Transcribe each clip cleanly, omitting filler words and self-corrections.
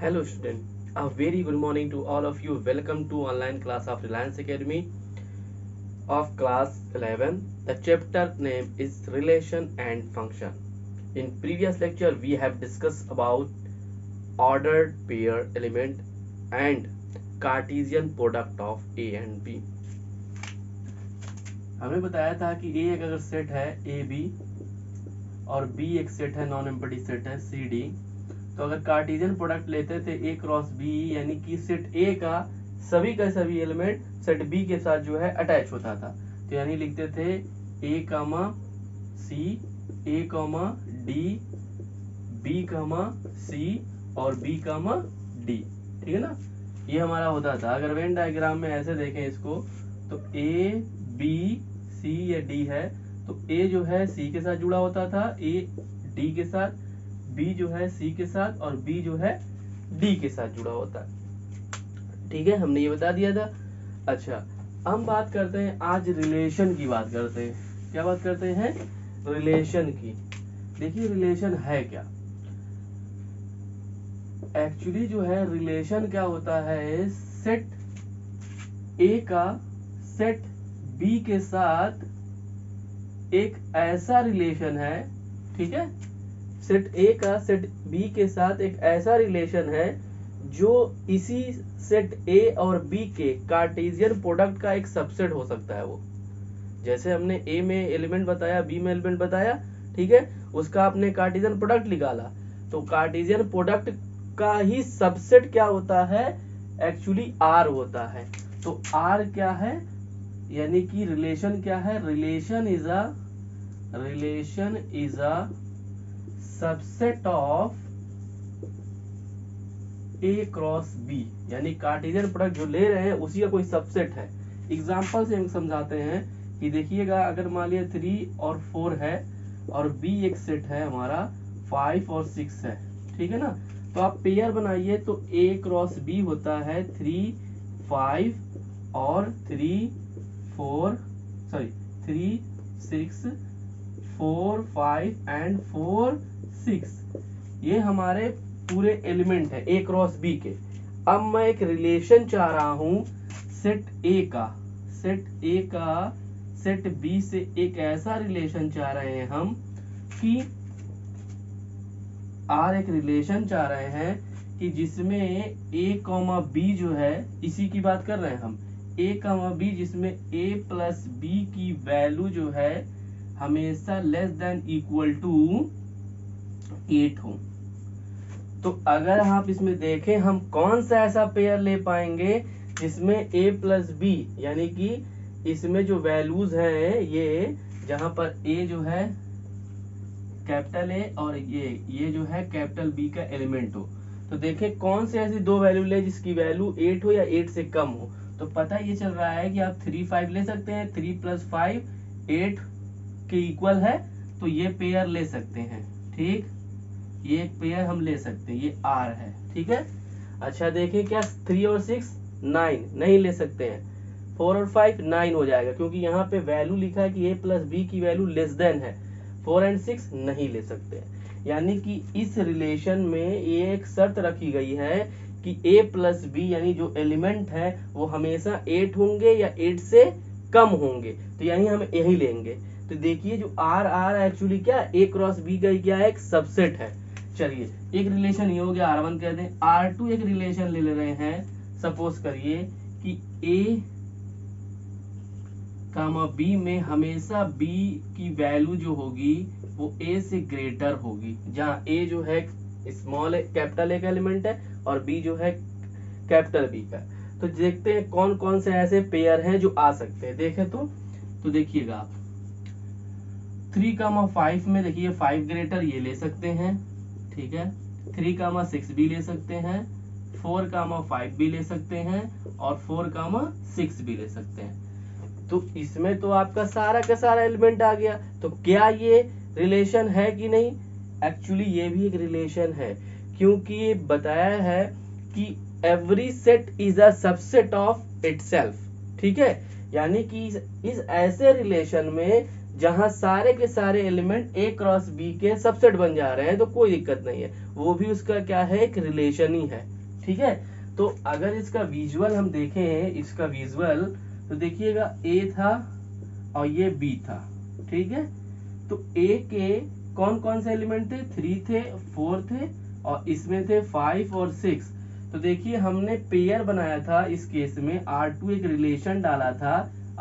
Hello student, a very good morning to all of you. Welcome to online class of Reliance Academy of class 11. The chapter name is Relation and Function. In previous lecture we have discussed about ordered pair element and Cartesian product of A and B. हमने बताया था कि A एक अगर set है A B और B एक set है नॉन एम्प्टी सेट है सी डी, तो अगर कार्टेशियन प्रोडक्ट लेते थे ए क्रॉस बी यानी कि सेट ए का सभी एलिमेंट सेट बी के साथ जो है अटैच होता था, तो यानी लिखते थे ए कामा सी, ए कामा डी, बी कामा सी और बी कामा डी। ठीक है ना, ये हमारा होता था। अगर वेन डायग्राम में ऐसे देखें इसको तो ए बी सी या डी है तो ए जो है सी के साथ जुड़ा होता था, ए डी के साथ, बी जो है सी के साथ और बी जो है डी के साथ जुड़ा होता है। ठीक है, हमने ये बता दिया था। अच्छा, हम बात करते हैं आज रिलेशन की बात करते हैं। क्या बात करते हैं? रिलेशन की। देखिए रिलेशन है क्या? एक्चुअली जो है रिलेशन क्या होता है, सेट ए का सेट बी के साथ एक ऐसा रिलेशन है, ठीक है, सेट ए का सेट बी के साथ एक ऐसा रिलेशन है जो इसी सेट ए और बी के कार्टेशियन प्रोडक्ट का एक सबसेट हो सकता है। वो जैसे हमने ए में एलिमेंट बताया, बी में एलिमेंट बताया, ठीक है, उसका आपने कार्टेशियन प्रोडक्ट निकाला, तो कार्टेशियन प्रोडक्ट का ही सबसेट क्या होता है, एक्चुअली आर होता है। तो आर क्या है, यानी कि रिलेशन क्या है, relation is a subset of A cross B, यानी कार्टेशियन प्रोडक्ट जो ले रहे हैं उसी का कोई सबसेट है। एग्जांपल से हम समझाते हैं कि देखिएगा, अगर मान लिया 3 और 4 है और बी एक सेट है हमारा 5 और 6 है, ठीक है ना, तो आप पेयर बनाइए तो ए क्रॉस बी होता है 3 5 और 3 6 4 5 एंड 4 6, ये हमारे पूरे एलिमेंट है ए क्रॉस बी के। अब मैं एक रिलेशन चाह रहा हूं सेट ए का सेट बी से एक ऐसा रिलेशन चाह रहे हैं हम कि आर एक रिलेशन चाह रहे हैं कि जिसमें ए कॉमा बी जो है, इसी की बात कर रहे हैं हम, ए कॉमा बी जिसमें ए प्लस बी की वैल्यू जो है हमेशा लेस देन इक्वल टू 8 हो। तो अगर आप इसमें देखें हम कौन सा ऐसा पेयर ले पाएंगे जिसमें ए प्लस बी, यानी कि इसमें जो वैल्यूज हैं ये, जहां पर ए जो है कैपिटल ए और ये जो है कैपिटल बी का एलिमेंट हो, तो देखें कौन से ऐसी दो वैल्यू ले जिसकी वैल्यू 8 हो या 8 से कम हो। तो पता ये चल रहा है कि आप 3 5 ले सकते हैं, 3 + 5 8 के इक्वल है, तो ये पेयर ले सकते हैं। ठीक, ये एक पेयर हम ले सकते हैं, ये आर है। ठीक है, अच्छा देखें क्या 3 और 6 9 नहीं ले सकते हैं, 4 और 5 9 हो जाएगा क्योंकि यहाँ पे वैल्यू लिखा है कि ए प्लस बी की वैल्यू लेस देन है, 4 और 6 नहीं ले सकते। यानी कि इस रिलेशन में ये एक शर्त रखी गई है कि ए प्लस बी यानी जो एलिमेंट है वो हमेशा 8 होंगे या 8 से कम होंगे, तो यानी हम यही लेंगे। तो देखिए जो आर आर एक्चुअली क्या ए क्रॉस बी का क्या है, एक सबसेट है। चलिए एक रिलेशन ये हो गया, R1 कहते हैं। R2 एक रिलेशन ले रहे हैं, सपोज करिए कि A कामा B में हमेशा B की वैल्यू जो होगी वो A से ग्रेटर होगी, जहाँ A जो है स्मॉल कैपिटल ए का एलिमेंट है और B जो है कैपिटल बी का। तो देखते हैं कौन कौन से ऐसे पेयर हैं जो आ सकते हैं। देखें तो देखिएगा आप 3,5 में देखिए 5 ग्रेटर ये ले सकते हैं, ठीक है, 3,6 भी ले सकते हैं, 4,5 भी ले सकते हैं और 4,6 भी ले सकते हैं। तो इसमें तो आपका सारा का सारा एलिमेंट आ गया। तो क्या ये रिलेशन है कि नहीं? एक्चुअली ये भी एक रिलेशन है, क्योंकि ये बताया है कि every set is a subset of itself. ठीक है, यानी कि इस ऐसे रिलेशन में जहां सारे के सारे एलिमेंट ए क्रॉस बी के सबसेट बन जा रहे हैं तो कोई दिक्कत नहीं है, वो भी उसका क्या है, एक रिलेशन ही है। ठीक है, तो अगर इसका विजुअल हम देखें, इसका विजुअल तो देखिएगा ए था और ये बी था। ठीक है, तो ए के कौन कौन से एलिमेंट थे, 3 थे, 4 थे और इसमें थे 5 और 6। तो देखिए हमने पेयर बनाया था इस केस में, R2 एक रिलेशन डाला था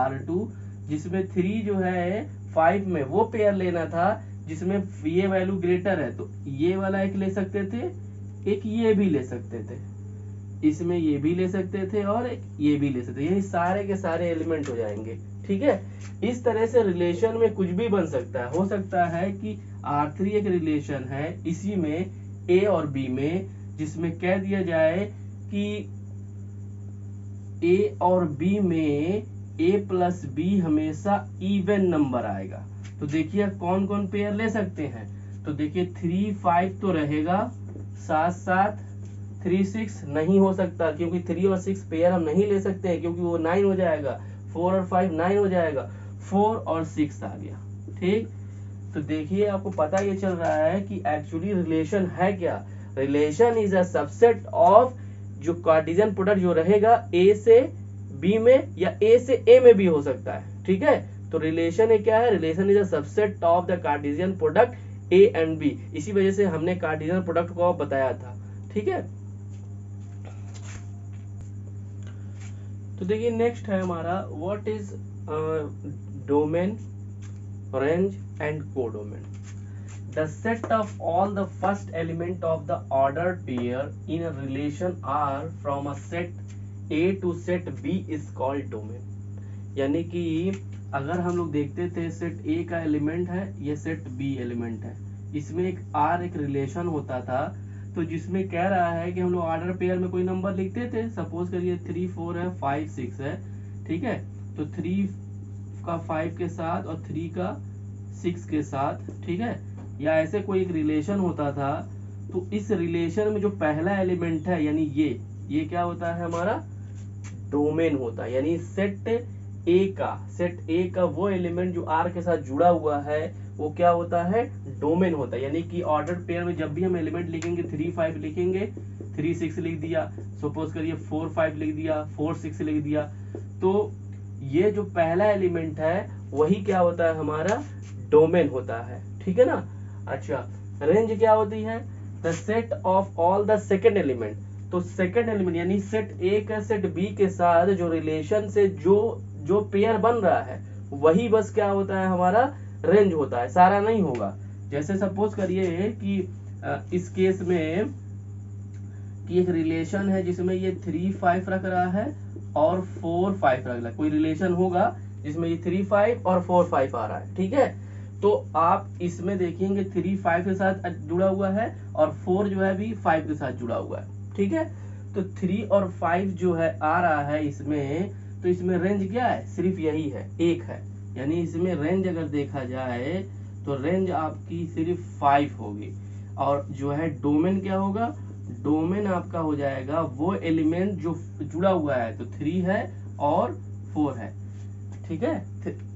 R2, जिसमें 3 जो है 5 में वो पेयर लेना था जिसमें ये वैल्यू ग्रेटर है, तो ये वाला एक ले सकते थे, एक ये भी ले सकते थे, इसमें ये भी ले सकते थे और एक ये भी ले सकते थे, यही सारे के सारे एलिमेंट हो जाएंगे। ठीक है, इस तरह से रिलेशन में कुछ भी बन सकता है। हो सकता है कि R3 एक रिलेशन है इसी में A और B में, जिसमें कह दिया जाए कि A और B में A प्लस B हमेशा इवन नंबर आएगा। तो देखिए कौन कौन पेयर ले सकते हैं, तो देखिए 3 5 तो रहेगा, साथ साथ 3 6 नहीं हो सकता क्योंकि 3 और 6 पेयर हम नहीं ले सकते हैं क्योंकि वो 9 हो जाएगा, 4 और 5 9 हो जाएगा, 4 और 6 आ गया। ठीक, तो देखिए आपको पता ये चल रहा है कि एक्चुअली रिलेशन है क्या, relation is a subset of, जो कार्टेशियन प्रोडक्ट जो रहेगा ए से बी में या ए से ए में भी हो सकता है। ठीक है, तो रिलेशन क्या है, relation is a subset of the Cartesian product A and B, इसी वजह से हमने कार्टेशियन प्रोडक्ट को बताया था। ठीक है, तो देखिए नेक्स्ट है हमारा what is domain, range and codomain. The set of all the first element of the ordered pair in a relation R from a set A to set B is called domain। यानी कि अगर हम लोग देखते थे set A का element है, ये सेट B एलिमेंट है, इसमें एक R एक रिलेशन होता था, तो जिसमें कह रहा है कि हम लोग ऑर्डर पेयर में कोई नंबर लिखते थे, सपोज करिए 3 4 है, 5 6 है। ठीक है, तो 3 का 5 के साथ और 3 का 6 के साथ, ठीक है, या ऐसे कोई एक रिलेशन होता था, तो इस रिलेशन में जो पहला एलिमेंट है यानी ये क्या होता है, हमारा डोमेन होता है। यानी सेट ए का वो एलिमेंट जो आर के साथ जुड़ा हुआ है वो क्या होता है, डोमेन होता है। यानी कि ऑर्डर पेयर में जब भी हम एलिमेंट लिखेंगे 3 5 लिखेंगे, 3 6 लिख दिया, सपोज करिए 4 5 लिख दिया, 4 6 लिख दिया, तो ये जो पहला एलिमेंट है वही क्या होता है, हमारा डोमेन होता है। ठीक है ना। अच्छा, रेंज क्या होती है, the set of all the second element. तो सेकेंड एलिमेंट यानी सेट ए का सेट बी के साथ जो रिलेशन से जो पेयर बन रहा है वही बस क्या होता है, हमारा रेंज होता है, सारा नहीं होगा। जैसे सपोज करिए कि इस केस में कि एक रिलेशन है जिसमें ये 3 5 रख रहा है और 4 5 रख रहा है, कोई रिलेशन होगा जिसमें ये 3 5 और 4 5 आ रहा है। ठीक है, तो आप इसमें देखेंगे 3 5 के साथ जुड़ा हुआ है और 4 जो है भी 5 के साथ जुड़ा हुआ है। ठीक है, तो 3 और 5 जो है आ रहा है इसमें, तो इसमें रेंज क्या है, सिर्फ यही है, एक है। यानी इसमें रेंज अगर देखा जाए तो रेंज आपकी सिर्फ 5 होगी। और जो है डोमेन क्या होगा, डोमेन आपका हो जाएगा वो एलिमेंट जो जुड़ा हुआ है, तो 3 है और 4 है। ठीक है,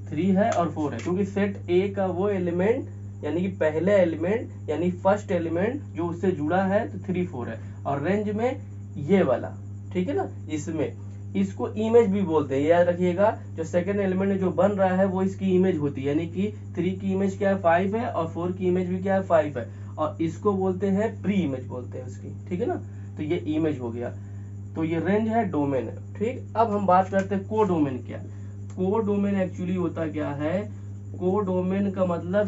3 है और 4 है, क्योंकि सेट ए का वो एलिमेंट यानी कि पहले एलिमेंट यानी फर्स्ट एलिमेंट जो उससे जुड़ा है तो 3 4 है, और रेंज में ये वाला। ठीक है ना, इसमें इसको इमेज भी बोलते हैं, याद रखिएगा। जो सेकंड एलिमेंट जो बन रहा है वो इसकी इमेज होती है, यानी कि 3 की इमेज क्या है, 5 है, और 4 की इमेज भी क्या है, 5 है, और इसको बोलते हैं प्री इमेज बोलते हैं उसकी। ठीक है ना, तो ये इमेज हो गया, तो ये रेंज है, डोमेन है। ठीक, अब हम बात करते हैं कोडोमेन क्या। कोडोमेन एक्चुअली होता क्या है, कोडोमेन का मतलब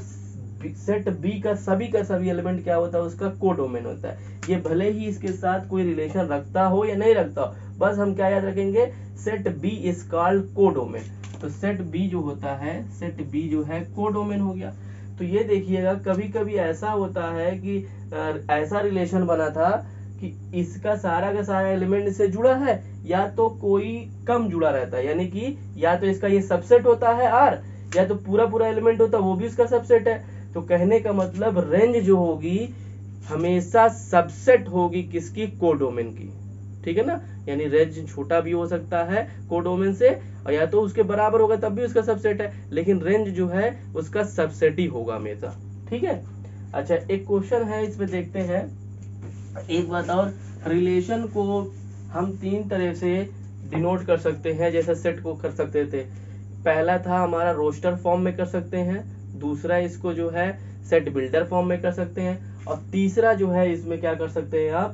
सेट बी का सभी एलिमेंट क्या होता है, उसका कोडोमेन होता है। ये भले ही इसके साथ कोई रिलेशन रखता हो या नहीं रखता हो, बस हम क्या याद रखेंगे, set B is called codomain. तो सेट बी जो होता है, सेट बी जो है कोडोमेन हो गया। तो ये देखिएगा कभी कभी ऐसा होता है कि ऐसा रिलेशन बना था कि इसका सारा का सारा एलिमेंट से जुड़ा है, या तो कोई कम जुड़ा रहता है, यानी कि या तो इसका ये सबसेट होता है आर, या तो पूरा एलिमेंट होता है वो भी उसका सबसेट है। तो कहने का मतलब रेंज जो होगी हमेशा सबसेट होगी किसकी, कोडोमेन की। ठीक है ना, यानी रेंज छोटा भी हो सकता है कोडोमेन से, और या तो उसके बराबर होगा तब भी उसका सबसेट है, लेकिन रेंज जो है उसका सबसेट ही होगा हमेशा। ठीक है। अच्छा, एक क्वेश्चन है इसमें देखते हैं। एक बात और, रिलेशन को हम तीन तरह से डिनोट कर सकते हैं, जैसे सेट को कर सकते थे। पहला था हमारा रोस्टर फॉर्म में कर सकते हैं, दूसरा इसको जो है सेट बिल्डर फॉर्म में कर सकते हैं, और तीसरा जो है इसमें क्या कर सकते हैं आप,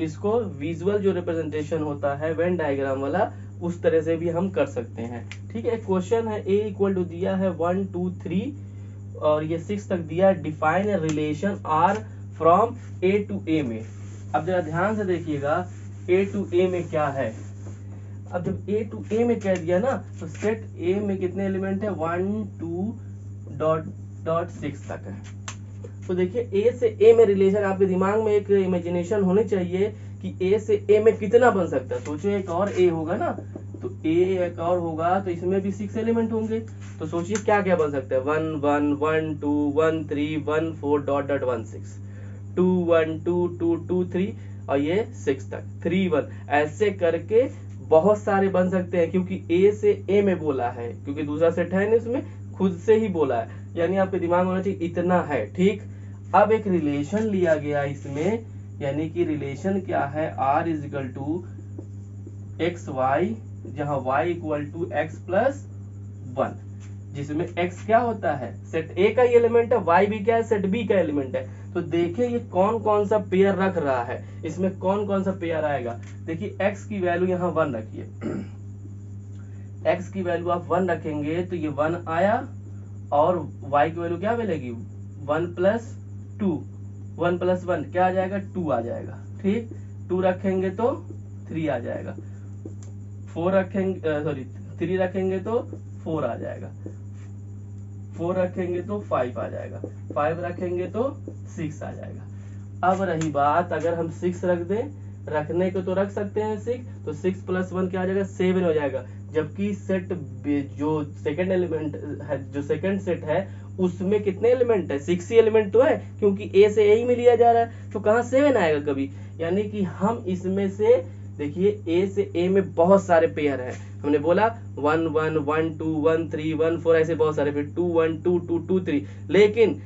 इसको विजुअल जो रिप्रेजेंटेशन होता है वेन डायग्राम वाला, उस तरह से भी हम कर सकते हैं। ठीक है। क्वेश्चन है ए इक्वल टू दिया है 1 2 3 और ये 6 तक दिया है, define a relation R from A to A में। अब जरा ध्यान से देखिएगा ए टू ए में क्या है। अब जब ए टू ए में कह दिया ना, तो सेट ए में कितने एलिमेंट है, 1 2 6 तक है। तो देखिए ए से ए में रिलेशन, आपके दिमाग में एक इमेजिनेशन होनी चाहिए कि ए से ए में कितना बन सकता है। सोचो एक और ए होगा ना, तो ए एक और होगा तो इसमें भी 6 एलिमेंट होंगे, तो सोचिए क्या क्या बन सकता है, 1 1 1 2 1 3 1 4 डॉट डॉट 1 6 2 1 2 2 2 3 और ये 6 तक 3 1, ऐसे करके बहुत सारे बन सकते हैं, क्योंकि ए से ए में बोला है, क्योंकि दूसरा सेट है नहीं उसमें, खुद से ही बोला है, यानी आपके दिमाग में होना चाहिए इतना है। ठीक। अब एक रिलेशन लिया गया इसमें, यानी कि रिलेशन क्या है, r is equal to X Y, जहां y equal to X plus 1, जिसमें x क्या होता है, सेट A का ही एलिमेंट है, y भी क्या है, सेट B का एलिमेंट है। तो देखिए ये कौन कौन सा पेयर रख रहा है, इसमें कौन कौन सा पेयर आएगा। देखिए x की वैल्यू यहाँ 1 रखिए, x की वैल्यू आप 1 रखेंगे तो ये 1 आया, और y की वैल्यू क्या मिलेगी, 1 प्लस 2, 1 प्लस 1 क्या आ जाएगा, 2 आ जाएगा। ठीक। 2 रखेंगे तो 3 आ जाएगा, 4 रखेंगे, सॉरी 3 रखेंगे तो 4 आ जाएगा, 4 रखेंगे तो 5 आ जाएगा, 5 रखेंगे तो 6 आ जाएगा। अब रही बात, अगर हम 6 रख दें, रखने को तो रख सकते हैं 6, तो 6 प्लस 1 क्या आ जाएगा, 7 हो जाएगा। जबकि सेट जो सेकंड एलिमेंट है, जो सेकंड सेट है, उसमें कितने एलिमेंट है, 6 ही एलिमेंट तो है, क्योंकि ए से ए ही में लिया जा रहा है, तो कहाँ 7 आएगा कभी। यानी कि हम इसमें से देखिए ए से ए में बहुत सारे पेयर हैं, हमने बोला 1 1 1 2 1 3 1 4 ऐसे बहुत सारे, फिर 2 1 2 2 2 3, लेकिन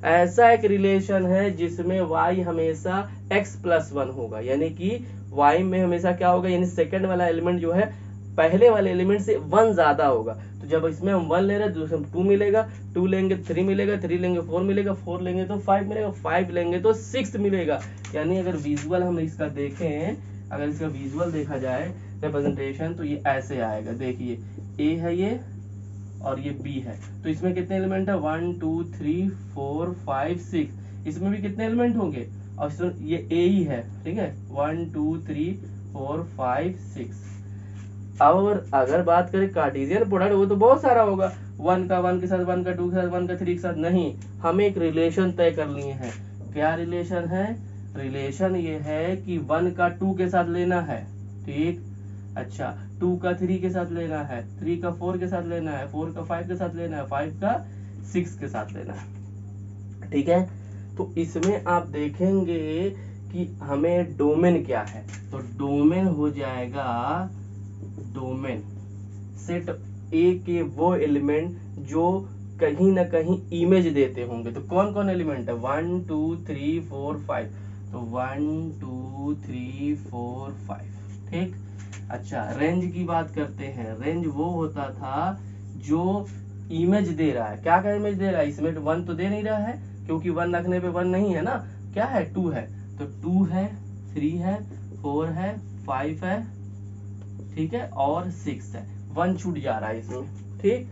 ऐसा एक रिलेशन है जिसमें y हमेशा x प्लस 1 होगा, यानी कि y में हमेशा क्या होगा, यानी सेकंड वाला एलिमेंट जो है पहले वाले एलिमेंट से 1 ज्यादा होगा। तो जब इसमें हम 1 ले रहे हैं, दूसरे में 2 मिलेगा, 2 लेंगे 3 मिलेगा, 3 लेंगे 4 मिलेगा, 4 लेंगे तो 5 मिलेगा, 5 लेंगे तो 6 मिलेगा। यानी अगर विजुअल हम इसका देखें, अगर इसका विजुअल देखा जाए रिप्रेजेंटेशन, तो ये ऐसे आएगा। देखिए ए है ये और ये बी है, तो इसमें कितने एलिमेंट है, 1 2 3 4 5 6, इसमें भी कितने एलिमेंट होंगे, और ये ए ही है। ठीक है, 1 2 3 4 5 6। और अगर बात करें कार्टेशियन प्रोडक्ट, वो तो बहुत सारा होगा, 1 का 1 के साथ, 1 का 2 के साथ, 1 का 3 के साथ, नहीं, हमें एक रिलेशन तय कर लिए हैं। क्या रिलेशन है, रिलेशन ये है कि 1 का 2 के साथ लेना है। ठीक। अच्छा, 2 का 3 के साथ लेना है, 3 का 4 के साथ लेना है, 4 का 5 के साथ लेना है, 5 का 6 के साथ लेना है। ठीक है। तो इसमें आप देखेंगे कि हमें डोमेन क्या है, तो डोमेन हो जाएगा, डोमेन सेट ए के वो एलिमेंट जो कहीं ना कहीं इमेज देते होंगे। तो कौन कौन एलिमेंट है, 1 2 3 4 5, तो 1 2 3 4 5। ठीक। अच्छा, रेंज की बात करते हैं। रेंज वो होता था जो इमेज दे रहा है। क्या क्या इमेज दे रहा है, इसमें 1 तो दे नहीं रहा है, क्योंकि 1 रखने पे 1 नहीं है ना, क्या है, 2 है, तो 2 है, 3 है, 4 है, 5 है, ठीक है, और 6 है, 1 छूट जा रहा है इसमें। ठीक।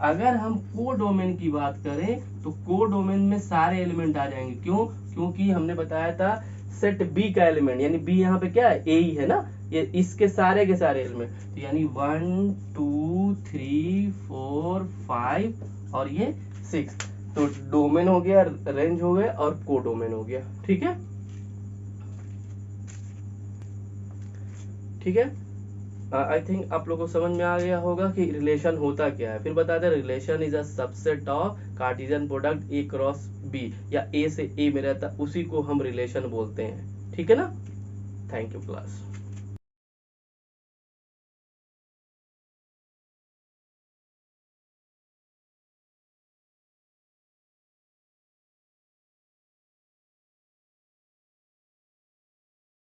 अगर हम कोडोमेन की बात करें, तो कोडोमेन में सारे एलिमेंट आ जाएंगे। क्यों, क्योंकि हमने बताया था सेट बी का एलिमेंट, यानी बी यहाँ पे क्या है, ए ही है ना, ये इसके सारे के सारे एलिमेंट, तो यानी 1 2 3 4 5 और ये 6, तो डोमेन हो गया, रेंज हो गया और कोडोमेन हो गया। ठीक है। ठीक है। आई थिंक आप लोगों को समझ में आ गया होगा कि रिलेशन होता क्या है। फिर बताते हैं, relation is a subset of Cartesian product A cross B, या ए से ए में रहता, उसी को हम रिलेशन बोलते हैं। ठीक है ना। Thank you class.